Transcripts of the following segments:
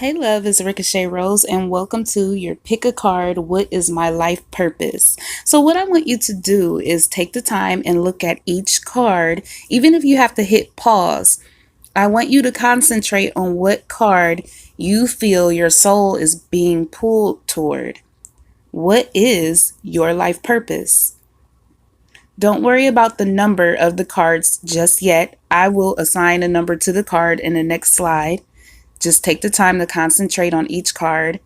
Hey love, it's Riqochet Rose and welcome to your pick a card, what is my life purpose? So what I want you to do is take the time and look at each card, even if you have to hit pause. I want you to concentrate on what card you feel your soul is being pulled toward. What is your life purpose? Don't worry about the number of the cards just yet. I will assign a number to the card in the next slide. Just take the time to concentrate on each card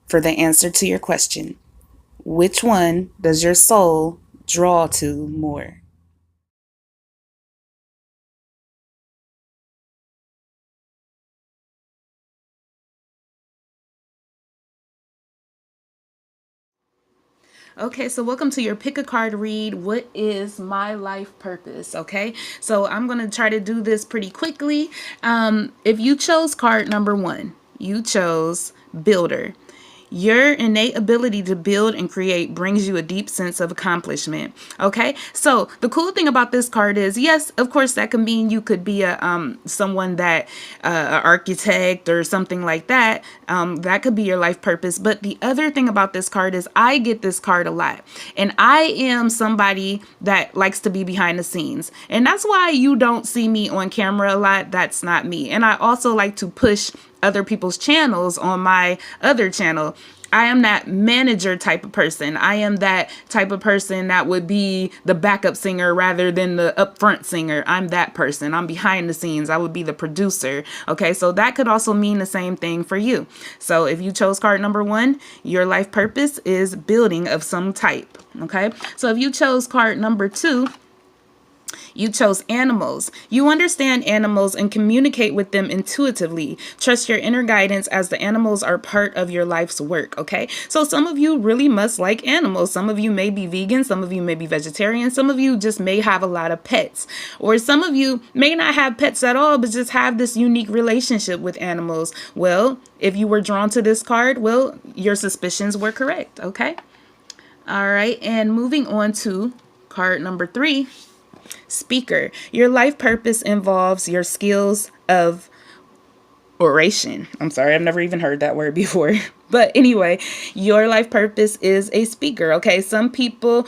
for the answer to your question. Which one does your soul draw to more? Okay, so welcome to your pick a card read. What is my life purpose? Okay, so I'm going to try to do this pretty quickly. If you chose card number one, you chose builder. Your innate ability to build and create brings you a deep sense of accomplishment. Okay, so the cool thing about this card is, yes, of course, that can mean you could be a someone that an architect or something like that. That could be your life purpose. But the other thing about this card is, I get this card a lot, and I am somebody that likes to be behind the scenes, and that's why you don't see me on camera a lot. That's not me, and I also like to push other people's channels on my other channel. I am that manager type of person. I am that type of person that would be the backup singer rather than the upfront singer. I'm that person. I'm behind the scenes. I would be the producer. Okay, so that could also mean the same thing for you. So if you chose card number one, your life purpose is building of some type. Okay, so if you chose card number two, you chose animals. You understand animals and communicate with them intuitively. Trust your inner guidance as the animals are part of your life's work, okay? So some of you really must like animals. Some of you may be vegan. Some of you may be vegetarian. Some of you just may have a lot of pets. Or some of you may not have pets at all, but just have this unique relationship with animals. Well, if you were drawn to this card, well, your suspicions were correct, okay? All right, and moving on to card number three. Speaker. Your life purpose involves your skills of oration. I'm sorry, I've never even heard that word before. But anyway, your life purpose is a speaker. Okay, some people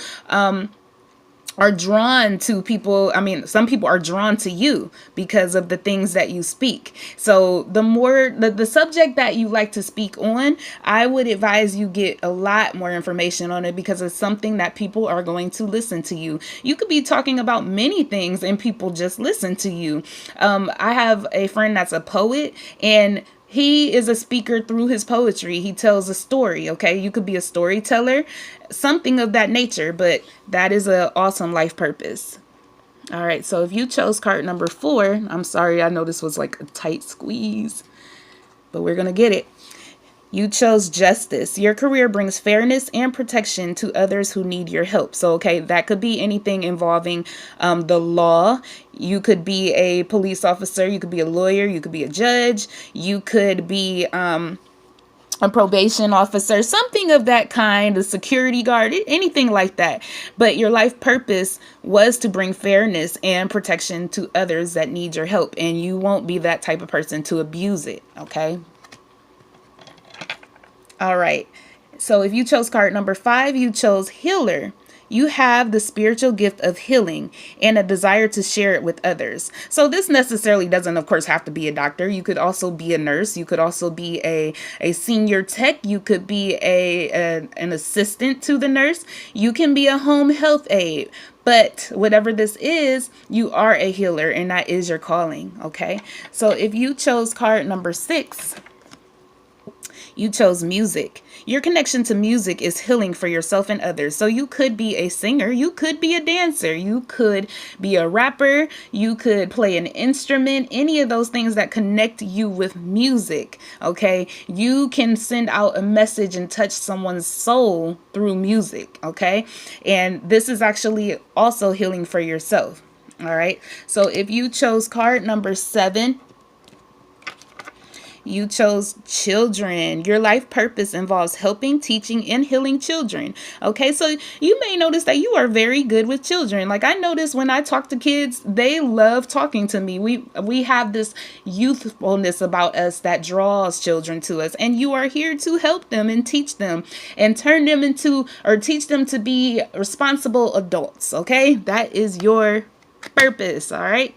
are drawn to people. I mean, some people are drawn to you because of the things that you speak. So the more the subject that you like to speak on, I would advise you get a lot more information on it, because it's something that people are going to listen to you. You could be talking about many things and people just listen to you. I have a friend that's a poet, and he is a speaker through his poetry. He tells a story, okay? You could be a storyteller, something of that nature, but that is an awesome life purpose. All right, so if you chose card number four, I'm sorry, I know this was like a tight squeeze, but we're going to get it. You chose justice. Your career brings fairness and protection to others who need your help. So, okay, that could be anything involving the law. You could be a police officer. You could be a lawyer. You could be a judge. You could be a probation officer, something of that kind, a security guard, anything like that. But your life purpose was to bring fairness and protection to others that need your help. And you won't be that type of person to abuse it, okay? All right. So if you chose card number five, you chose healer. You have the spiritual gift of healing and a desire to share it with others. So this necessarily doesn't, of course, have to be a doctor. You could also be a nurse. You could also be a senior tech. You could be an assistant to the nurse. You can be a home health aide. But whatever this is, you are a healer, and that is your calling. Okay. So if you chose card number six, you chose music. Your connection to music is healing for yourself and others. So you could be a singer. You could be a dancer. You could be a rapper. You could play an instrument. Any of those things that connect you with music. Okay. You can send out a message and touch someone's soul through music. Okay. And this is actually also healing for yourself. All right. So if you chose card number seven, You chose children. Your life purpose involves helping, teaching, and healing children. Okay, so you may notice that you are very good with children. Like I notice when I talk to kids, they love talking to me. We have this youthfulness about us that draws children to us, and you are here to help them and teach them and turn them into, or teach them to be responsible adults. Okay, that is your purpose. All right.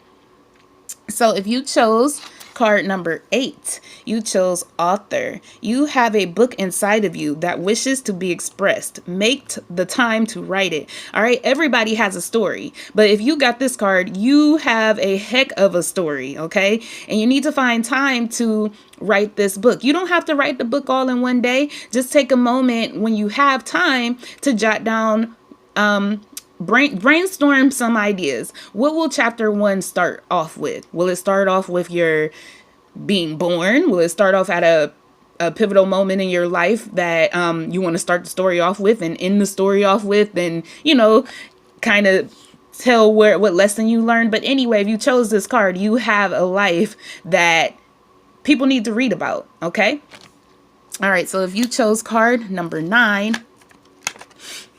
So if you chose card number 8, you chose author. You have a book inside of you that wishes to be expressed. Make the time to write it. All right. Everybody has a story, but if you got this card, you have a heck of a story. Okay. And you need to find time to write this book. You don't have to write the book all in one day. Just take a moment when you have time to jot down, brainstorm some ideas. What will chapter 1 start off with? Will it start off with your being born? Will it start off at a pivotal moment in your life that you want to start the story off with and end the story off with, and kind of tell what lesson you learned? But anyway, if you chose this card, you have a life that people need to read about. Okay. All right. So if you chose card number 9,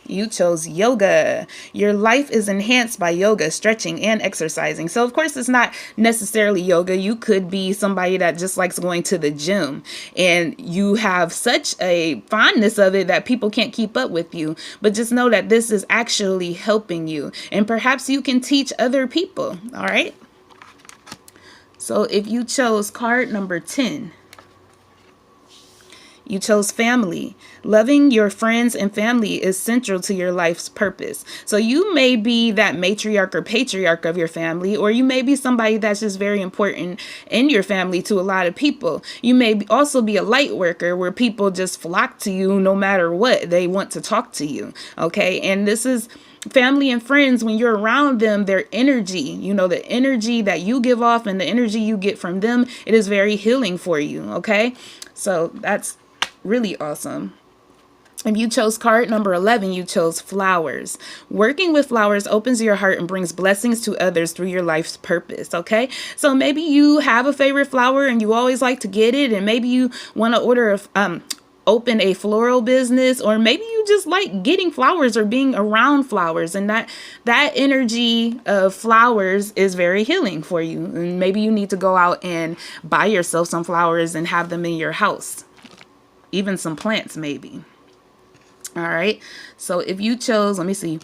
you chose yoga. Your life is enhanced by yoga, stretching, and exercising. So, of course, it's not necessarily yoga. You could be somebody that just likes going to the gym and you have such a fondness of it that people can't keep up with you. But just know that this is actually helping you, and perhaps you can teach other people. All right. So if you chose card number 10, you chose family. Loving your friends and family is central to your life's purpose. So you may be that matriarch or patriarch of your family, or you may be somebody that's just very important in your family to a lot of people. You may also be a light worker where people just flock to you no matter what. They want to talk to you. Okay. And this is family and friends. When you're around them, their energy, the energy that you give off and the energy you get from them, it is very healing for you. Okay. So that's really awesome. If you chose card number 11, you chose flowers. Working with flowers opens your heart and brings blessings to others through your life's purpose. Okay. So maybe you have a favorite flower and you always like to get it. And maybe you want to open a floral business, or maybe you just like getting flowers or being around flowers, and that energy of flowers is very healing for you. And maybe you need to go out and buy yourself some flowers and have them in your house. Even some plants, maybe. All right. So if you chose, let me see.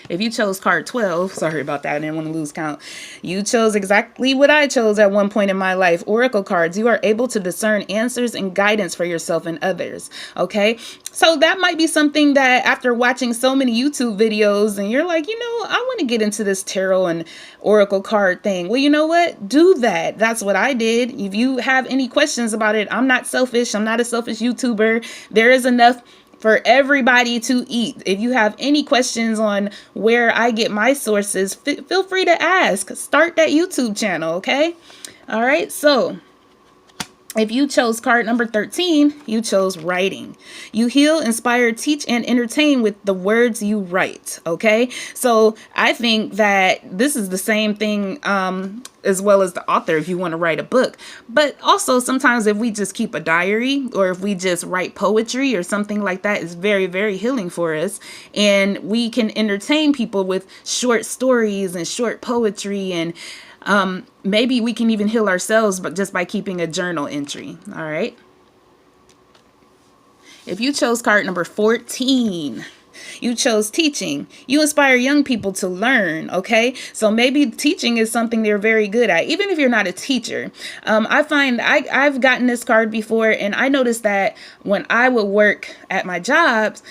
If you chose card 12, sorry about that, I didn't want to lose count. You chose exactly what I chose at one point in my life. Oracle cards. You are able to discern answers and guidance for yourself and others. Okay. So that might be something that after watching so many YouTube videos and you're like, I want to get into this tarot and oracle card thing. Well, you know what? Do that. That's what I did. If you have any questions about it, I'm not selfish. I'm not a selfish YouTuber. There is enough for everybody to eat. If you have any questions on where I get my sources, feel free to ask. Start that YouTube channel, okay? All right, so if you chose card number 13, you chose writing. You heal, inspire, teach, and entertain with the words you write, okay? So I think that this is the same thing as well as the author if you want to write a book. But also sometimes if we just keep a diary or if we just write poetry or something like that, is very, very healing for us. And we can entertain people with short stories and short poetry, and maybe we can even heal ourselves, but just by keeping a journal entry. All right. If you chose card number 14, you chose teaching. You inspire young people to learn. Okay. So maybe teaching is something they're very good at, even if you're not a teacher. I find I've gotten this card before, and I noticed that when I would work at my jobs,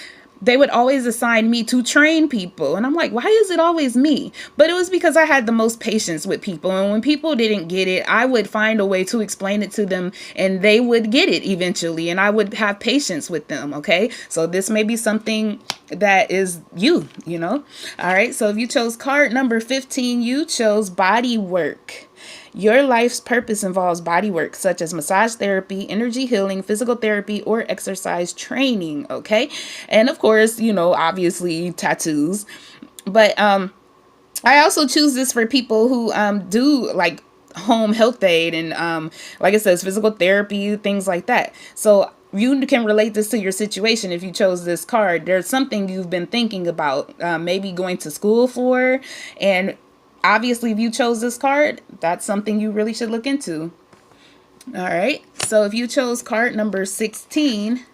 they would always assign me to train people. And I'm like, why is it always me? But it was because I had the most patience with people. And when people didn't get it, I would find a way to explain it to them and they would get it eventually. And I would have patience with them. Okay. So this may be something that is you. All right. So if you chose card number 15, you chose body work. Your life's purpose involves body work, such as massage therapy, energy healing, physical therapy, or exercise training. Okay. And of course, obviously tattoos. But I also choose this for people who do like home health aid and like I said, physical therapy, things like that. So you can relate this to your situation. If you chose this card, there's something you've been thinking about, maybe going to school for, and obviously if you chose this card, that's something you really should look into. All right, so if you chose card number 16,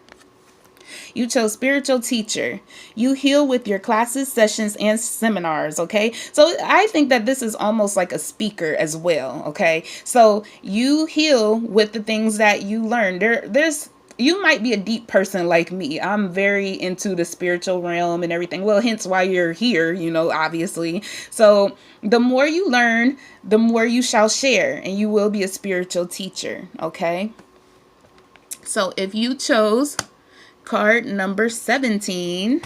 you chose spiritual teacher. You heal with your classes, sessions, and seminars. Okay. So I think that this is almost like a speaker as well. Okay. So you heal with the things that you learn. You might be a deep person like me. I'm very into the spiritual realm and everything. Well, hence why you're here, obviously. So the more you learn, the more you shall share, and you will be a spiritual teacher. Okay. So if you chose card number 17,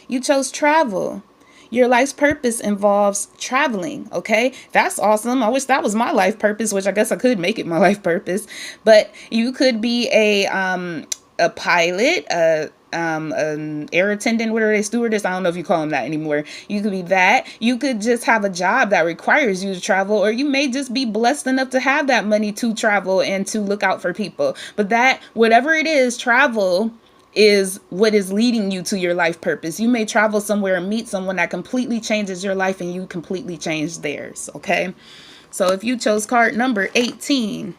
you chose travel. Your life's purpose involves traveling. Okay, that's awesome. I wish that was my life purpose, which I guess I could make it my life purpose. But you could be a pilot, an air attendant, what are they, stewardess? I don't know if you call them that anymore. You could be that. You could just have a job that requires you to travel, or you may just be blessed enough to have that money to travel and to look out for people. But that, whatever it is, travel is what is leading you to your life purpose. You may travel somewhere and meet someone that completely changes your life and you completely change theirs. Okay. So if you chose card number 18,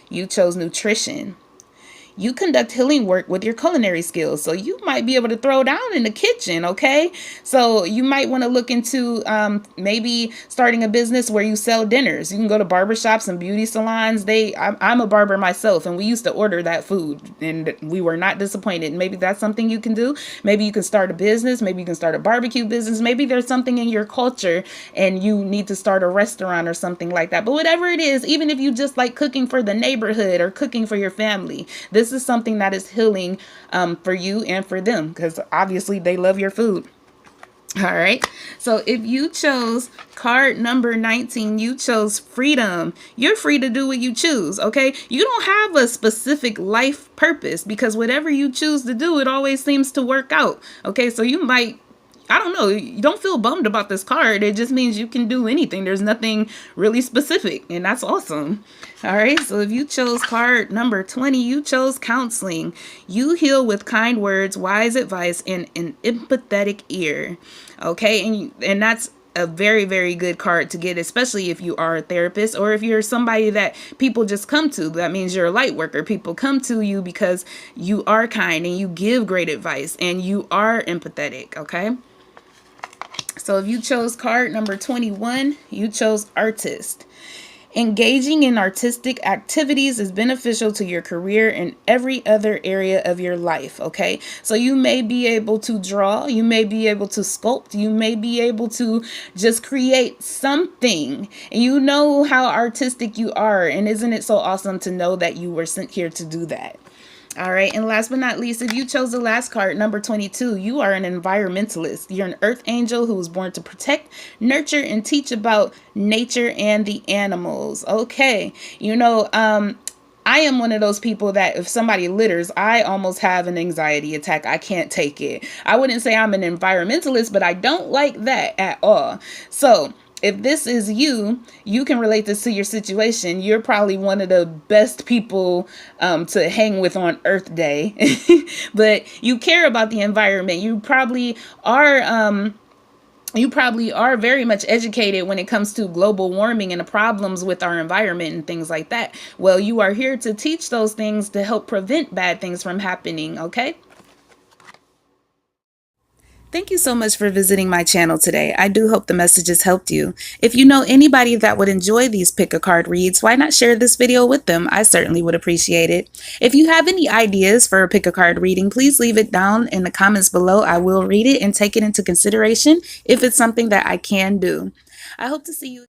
you chose nutrition. You conduct healing work with your culinary skills. So you might be able to throw down in the kitchen, okay? So you might want to look into maybe starting a business where you sell dinners. You can go to barbershops and beauty salons. I'm a barber myself, and we used to order that food, and we were not disappointed. Maybe that's something you can do. Maybe you can start a business. Maybe you can start a barbecue business. Maybe there's something in your culture, and you need to start a restaurant or something like that. But whatever it is, even if you just like cooking for the neighborhood or cooking for your family, this is something that is healing for you and for them, because obviously they love your food. All right. So if you chose card number 19, you chose freedom. You're free to do what you choose. Okay. You don't have a specific life purpose, because whatever you choose to do, it always seems to work out. Okay. So you might, I don't know, you don't feel bummed about this card. It just means you can do anything. There's nothing really specific, and that's awesome. All right, so if you chose card number 20, you chose counseling. You heal with kind words, wise advice, and an empathetic ear. Okay, and that's a very, very good card to get, especially if you are a therapist or if you're somebody that people just come to. That means you're a light worker. People come to you because you are kind and you give great advice and you are empathetic. Okay. So if you chose card number 21, you chose artist. Engaging in artistic activities is beneficial to your career and every other area of your life. Okay. So you may be able to draw, you may be able to sculpt, you may be able to just create something. And you know how artistic you are. And isn't it so awesome to know that you were sent here to do that? All right. And last but not least, if you chose the last card, number 22, you are an environmentalist. You're an earth angel who was born to protect, nurture, and teach about nature and the animals. Okay. I am one of those people that if somebody litters, I almost have an anxiety attack. I can't take it. I wouldn't say I'm an environmentalist, but I don't like that at all. So if this is you, you can relate this to your situation. You're probably one of the best people to hang with on Earth Day, but you care about the environment. You probably are very much educated when it comes to global warming and the problems with our environment and things like that. Well, you are here to teach those things to help prevent bad things from happening. Okay. Thank you so much for visiting my channel today. I do hope the messages helped you. If you know anybody that would enjoy these pick a card reads, why not share this video with them? I certainly would appreciate it. If you have any ideas for a pick a card reading, please leave it down in the comments below. I will read it and take it into consideration if it's something that I can do. I hope to see you.